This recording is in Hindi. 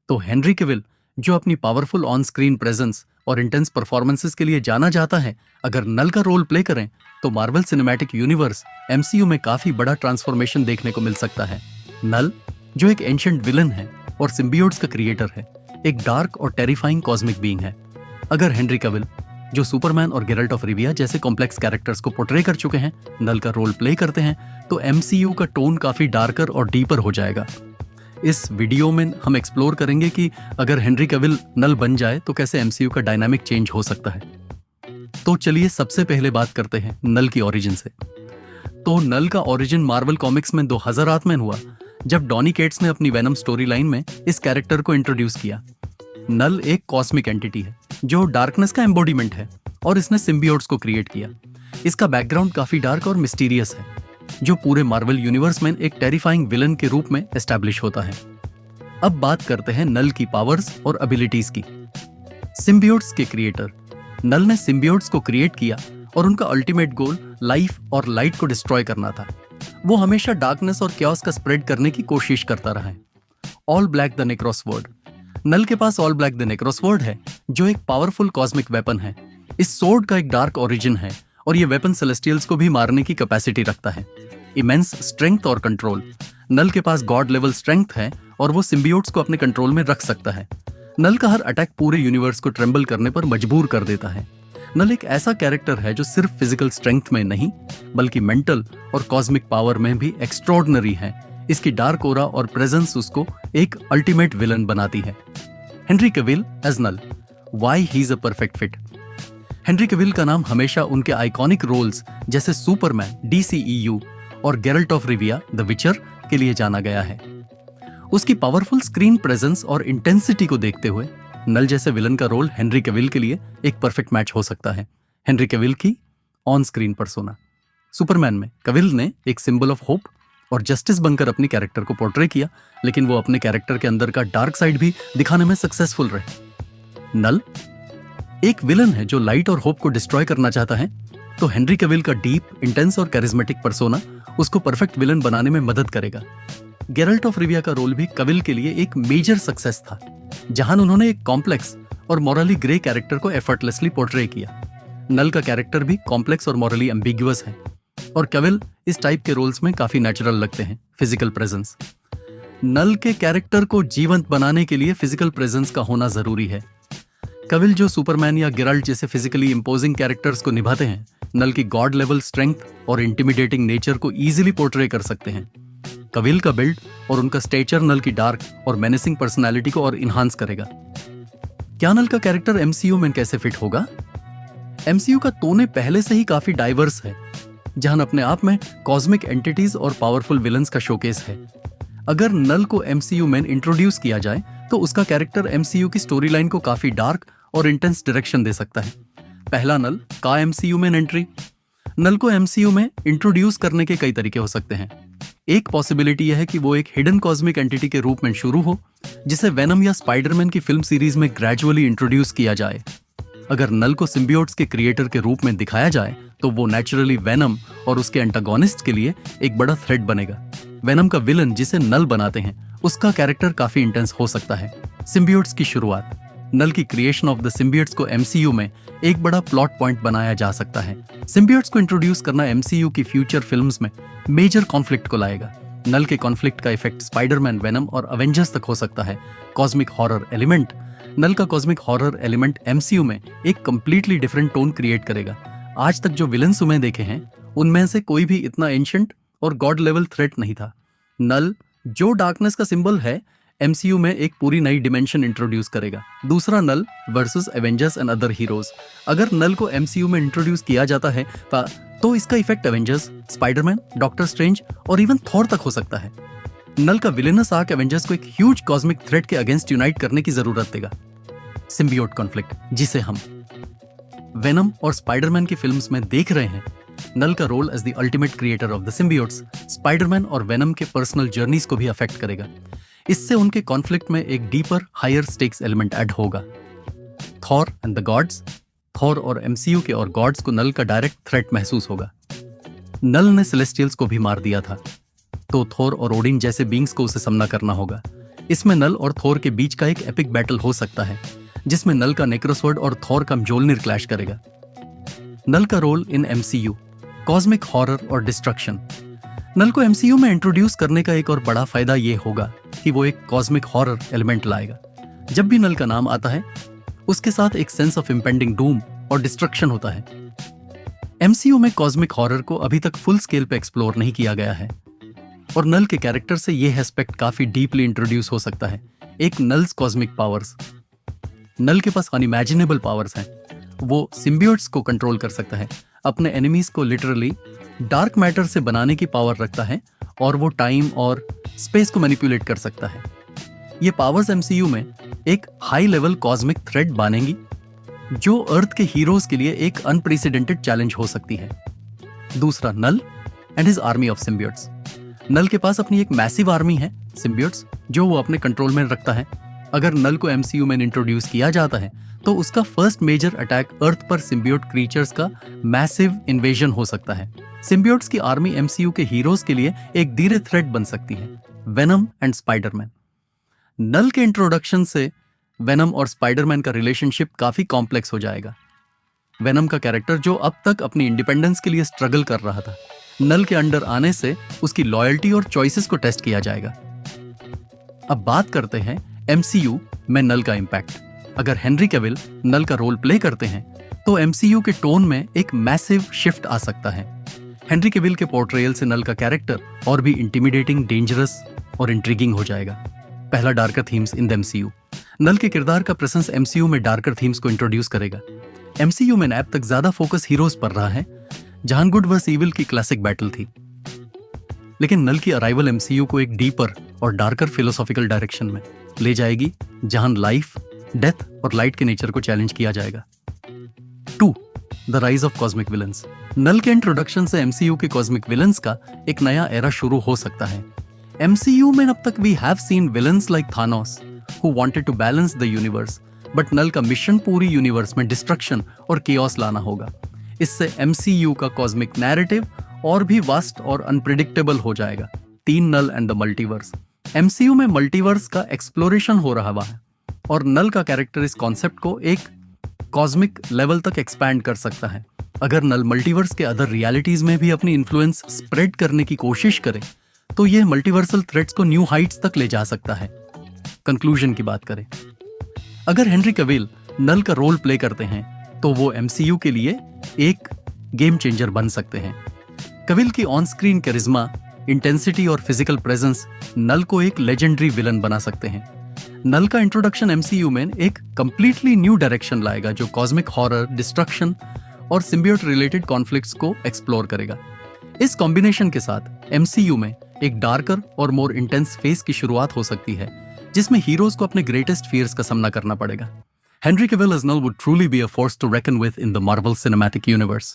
तो हेनरी कैविल, जो अपनी पावरफुल ऑन स्क्रीन प्रेजेंस और इंटेंस परफॉर्मेंसेस के लिए जाना जाता है, अगर नल का रोल प्ले करें तो मार्वल सिनेमैटिक यूनिवर्स एमसीयू में काफी बड़ा ट्रांसफॉर्मेशन देखने को मिल सकता है। नल, जो एक एंशिएंट विलन है और सिम्बियोट्स का क्रिएटर है, एक डार्क और टेरिफाइंग कॉस्मिक बीइंग है। अगर हेनरी कैविल, जो सुपरमैन और गेरल्ट ऑफ रिविया जैसे कॉम्प्लेक्स कैरेक्टर्स को पोर्ट्रे कर चुके हैं, नल का रोल प्ले करते हैं, तो एमसीयू का टोन काफी डार्कर और डीपर हो जाएगा। इस वीडियो में हम एक्सप्लोर करेंगे कि अगर हेनरी कैविल नल बन जाए तो कैसे एमसीयू का डायनामिक चेंज हो सकता है। तो चलिए सबसे पहले बात करते हैं नल की ओरिजिन से। तो नल का ओरिजिन मार्वल कॉमिक्स में 2008 में हुआ, जब डॉनी केट्स ने अपनी वेनम स्टोरी लाइन में इस कैरेक्टर को इंट्रोड्यूस किया। नल एक कॉस्मिक एंटिटी है जो डार्कनेस का एम्बॉडीमेंट है और इसने सिम्बियोट्स को क्रिएट किया। इसका बैकग्राउंड काफी डार्क और मिस्टीरियस है, जो पूरे मार्वल यूनिवर्स में एक टेरिफाइंग विलन के रूप में एस्टैब्लिश होता है। अब बात करते हैं नल की पावर्स और एबिलिटीज की। सिम्बियोट्स के क्रिएटर नल ने सिम्बियोट्स को क्रिएट किया और उनका अल्टीमेट गोल लाइफ और लाइट को डिस्ट्रॉय करना था। वो हमेशा डार्कनेस और क्याओस का स्प्रेड करने की कोशिश करता रहा है। ऑल ब्लैक द नेक्रोसवर्ड, नल के पास ऑल ब्लैक द नेक्रोसवर्ड है, जो एक पावरफुल कॉस्मिक वेपन है। इस सोर्ड का एक डार्क ओरिजिन है और ये वेपन सेलेस्टियल्स को भी मारने की कैपेसिटी रखता है। इमेंस स्ट्रेंथ और कंट्रोल, नल के पास गॉड लेवल स्ट्रेंथ है और वो सिम्बियोट्स को अपने कंट्रोल में रख सकता है। नल का हर अटैक पूरे यूनिवर्स को ट्रेम्बल करने पर मजबूर कर देता है। नल एक ऐसा कैरेक्टर है जो सिर्फ फिजिकल स्ट्रेंथ में नहीं, बल्कि मेंटल और कॉस्मिक पावर में भी एक्स्ट्रॉर्डिनरी है। इसकी डार्क ओरा और प्रेजेंस उसको एक अल्टीमेट विलन बनाती है। Henry Cavill as Knull, why he is a perfect fit. Henry Cavill का नाम हमेशा उनके आइकॉनिक रोल्स जैसे सुपरमैन, डीसीईयू और Geralt of Rivia the Witcher के लिए जाना गया है। उसकी पावरफुल स्क्रीन प्रेजेंस और इंटेंसिटी को देखते हुए नल जैसे विलन का रोल हेनरी कैविल के लिए एक परफेक्ट मैच हो सकता है। हेनरी कैविल की ऑन स्क्रीन पर्सोना, सुपरमैन में कैविल ने एक सिंबल ऑफ होप और जस्टिस बनकर अपने कैरेक्टर को पोर्ट्रे किया, लेकिन वो अपने कैरेक्टर के अंदर का डार्क साइड भी दिखाने में सक्सेसफुल रहे। नल एक विलन है जो लाइट और होप को डिस्ट्रॉय करना चाहता है, तो हेनरी कैविल का डीप, इंटेंस और कैरिज्मेटिक पर्सोना उसको परफेक्ट विलन बनाने में मदद करेगा। गेरल्ट ऑफ रिविया का रोल भी कैविल के लिए एक मेजर सक्सेस था, जहां उन्होंने एक कॉम्प्लेक्स और मॉरली ग्रे कैरेक्टर को एफर्टलेसली पोर्ट्रे किया। नल का कैरेक्टर भी कॉम्प्लेक्स और मॉरली एम्बिगुअस है और कैविल इस टाइप के रोल्स में काफी नेचुरल लगते हैं। फिजिकल प्रेजेंस, नल के कैरेक्टर को जीवंत बनाने के लिए फिजिकल प्रेजेंस का होना जरूरी है। कैविल जो सुपरमैन या गेराल्ट जैसे फिजिकली इंपोजिंग कैरेक्टर्स को निभाते हैं, नल की गॉड लेवल स्ट्रेंथ और इंटिमिडेटिंग नेचर को इजीली पोर्ट्रे कर सकते हैं। कैविल का बिल्ड और उनका स्टेचर नल की डार्क और मेनेसिंग पर्सनालिटी को और इन्हांस करेगा। क्या नल का कैरेक्टर एमसीयू में कैसे फिट होगा? एमसीयू का टोन पहले से ही काफी डाइवर्स है, जहां अपने आप में कॉस्मिक एंटिटीज और पावरफुल विलन्स का शोकेस है। अगर नल को एमसीयू में इंट्रोड्यूस किया जाए तो उसका कैरेक्टर एमसीयू की स्टोरी लाइन को काफी डार्क और इंटेंस डायरेक्शन दे सकता है। पहला, नल का एमसीयू में एंट्री। नल को एमसीयू में इंट्रोड्यूस करने के कई तरीके हो सकते हैं। एक पॉसिबिलिटी यह है कि वो एक हिडन कॉस्मिक एंटिटी के रूप में शुरू हो, जिसे वेनम या स्पाइडरमैन की फिल्म सीरीज में ग्रेजुअली इंट्रोड्यूस किया जाए। अगर नल को सिम्बियोट्स के क्रिएटर के रूप में दिखाया जाए तो वो नेचुरली वेनम और उसके एंटागोनिस्ट के लिए एक बड़ा थ्रेट बनेगा। वेनम का विलन जिसे नल बनाते हैं, उसका कैरेक्टर काफी इंटेंस हो सकता है। सिम्बियोट्स की शुरुआत, नल की क्रिएशन ऑफ द सिम्बियोट्स को एमसीयू में एक बड़ा प्लॉट पॉइंट बनाया जा सकता है। सिम्बियोट्स को इंट्रोड्यूस करना एमसीयू की फ्यूचर फिल्म्स में मेजर कॉन्फ्लिक्ट को लाएगा। नल के कॉन्फ्लिक्ट का इफेक्ट स्पाइडरमैन, वेनम और अवेंजर्स तक हो सकता है। कॉस्मिक हॉरर एलिमेंट, नल का कॉस्मिक हॉरर एलिमेंट एमसीयू में एक कंप्लीटली डिफरेंट टोन क्रिएट करेगा। आज तक जो विलन्स उन्हें देखे हैं, उनमें से कोई भी इतना एंशिएंट और गॉड लेवल थ्रेट नहीं था। नल, जो डार्कनेस का सिंबल है, एमसीयू में एक पूरी नई डिमेंशन इंट्रोड्यूस करेगा। दूसरा, Knull versus Avengers and other heroes. अगर नल को एमसीयू में इंट्रोड्यूस किया जाता है तो इसका effect Avengers, Spiderman, doctor strange और इवन थॉर तक हो सकता है। नल का विलेनस आर्क एवेंजर्स को एक ह्यूज कॉस्मिक थ्रेट के अगेंस्ट यूनाइट करने की जरूरत देगा। सिम्बियोट कॉन्फ्लिक्ट, जिसे हम वेनम और स्पाइडरमैन की फिल्म्स में देख रहे हैं। नल का role as the ultimate creator of the symbiotes Spiderman और वेनम के पर्सनल जर्नीज को भी अफेक्ट करेगा। इससे उनके कॉन्फ्लिक्ट में एक deeper, higher stakes element add होगा। Thor and the gods, Thor और एमसीयू के और गॉड्स को नल का डायरेक्ट थ्रेट महसूस होगा। नल ने सेलेस्टियल्स को भी मार दिया था, तो थोर और ओडिन जैसे बींग्स को उसे सामना करना होगा। इसमें नल और थोर के बीच का एक एपिक बैटल हो सकता है, जिसमें नल का नेक्रोसवर्ड और थोर का म्जोल्निर क्लैश करेगा। नल का role in MCU, cosmic horror और डिस्ट्रक्शन। नल को एमसीयू में इंट्रोड्यूस करने का एक और बड़ा फायदा ये होगा कि वो एक कॉस्मिक हॉरर एलिमेंट लाएगा। जब भी नल का नाम आता है, उसके साथ एक सेंस ऑफ इम्पेंडिंग डूम और डिस्ट्रक्शन होता है। एमसीयू में कॉस्मिक हॉरर को अभी तक फुल स्केल पे एक्सप्लोर नहीं किया गया है, और नल के कैरेक्टर से यह एस्पेक्ट काफी डीपली इंट्रोड्यूस हो सकता है। एक नल्स कॉस्मिक पावर्स। नल के पास अनइमेजिनेबल पावर्स हैं। वो सिम्बियोट्स को कंट्रोल कर सकता है, अपने एनिमीज को लिटरली डार्क मैटर से बनाने की पावर रखता है, और वो टाइम और स्पेस को मैनिपुलेट कर सकता है। ये पावर्स एमसीयू में एक हाई लेवल कॉस्मिक थ्रेट बनेंगी, जो अर्थ के हीरोज के लिए एक अनप्रेसिडेंटेड चैलेंज हो सकती है। दूसरा, Knull and his army of symbiotes. Knull के पास अपनी एक मैसिव आर्मी है सिम्बियोट्स, जो वो अपने कंट्रोल में रखता है। अगर नल को एमसीयू में इंट्रोड्यूस किया जाता है, तो उसका फर्स्ट मेजर अटैक अर्थ पर सिम्बियोट क्रीचर्स का मैसिव इन्वेजन हो सकता है। सिम्बियोट्स की आर्मी एमसीयू के हीरोज के लिए एक धीरे थ्रेट बन सकती है। Venom and Spiderman. नल के इंट्रोडक्शन से वेनम और स्पाइडरमैन का रिलेशनशिप काफी कॉम्प्लेक्स हो जाएगा। वेनम का कैरेक्टर, जो अब तक अपनी इंडिपेंडेंस के लिए स्ट्रगल कर रहा था, नल के अंडर आने से उसकी लॉयल्टी और चॉइसेस को टेस्ट किया जाएगा। अब बात करते हैं एमसीयू में नल का इम्पैक्ट। अगर हेनरी कैविल नल का रोल प्ले करते हैं, तो एमसीयू के टोन में एक मैसिव शिफ्ट आ सकता है। हेनरी कैविल के पोर्ट्रेयल से नल का कैरेक्टर और भी इंटिमिडेटिंग, डेंजरस और इंट्रिगिंग हो जाएगा। पहला, darker themes in the MCU. Knull के किरदार का प्रेजेंस एमसीयू में डार्कर थीम्स को इंट्रोड्यूस करेगा। एमसीयू में अब तक ज्यादा फोकस हीरोज पर रहा है, जहां गुड वर्स इविल की क्लासिक बैटल थी। लेकिन नल की अराइवल एमसीयू को एक डीपर और डार्कर फिलोसॉफिकल डायरेक्शन में ले जाएगी, जहां लाइफ, डेथ और लाइट के नेचर को चैलेंज किया जाएगा। 2. The rise of cosmic villains. Knull के इंट्रोडक्शन से एमसीयू के कॉस्मिक विलन्स का एक नया एरा शुरू हो सकता है। एमसीयू में अब तक we have seen villains like Thanos, who wanted to balance the universe, but Knull का मिशन पूरी यूनिवर्स में डिस्ट्रक्शन और केओस लाना होगा। इससे एमसीयू का कॉस्मिक नैरेटिव और भी वास्ट और अनप्रिडिक्टेबल हो जाएगा। 3. Knull and the multiverse. MCU में मल्टीवर्स का एक्सप्लोरेशन हो रहा है, और नल का कैरेक्टर इस कॉन्सेप्ट को एक कॉस्मिक लेवल तक एक्सपैंड कर सकता है। अगर नल मल्टीवर्स के अदर रियलिटीज में भी अपनी इन्फ्लुएंस स्प्रेड करने की कोशिश करे, तो यह मल्टीवर्सल थ्रेट्स को न्यू हाइट्स तक ले जा सकता है। कंक्लूजन की बात करें, अगर हेनरी कैविल नल का रोल प्ले करते हैं, तो वो एमसीयू के लिए एक गेम चेंजर बन सकते हैं। कैविल की ऑन स्क्रीन कैरिज्मा, इंटेंसिटी और फिजिकल प्रेजेंस नल को एक लेजेंडरी विलन बना सकते हैं। नल का इंट्रोडक्शन एमसीयू में एक कंप्लीटली न्यू डायरेक्शन लाएगा, जो कॉस्मिक हॉरर, डिस्ट्रक्शन और सिम्बियोट रिलेटेड कॉन्फ्लिक्ट्स को एक्सप्लोर करेगा। इस कॉम्बिनेशन के साथ एमसीयू में एक डार्कर और मोर इंटेंस फेज की शुरुआत हो सकती है, जिसमें हीरोज को अपने ग्रेटेस्ट फियर्स का सामना करना पड़ेगा। Henry Cavill as Null would truly be a force to reckon with in the Marvel Cinematic Universe.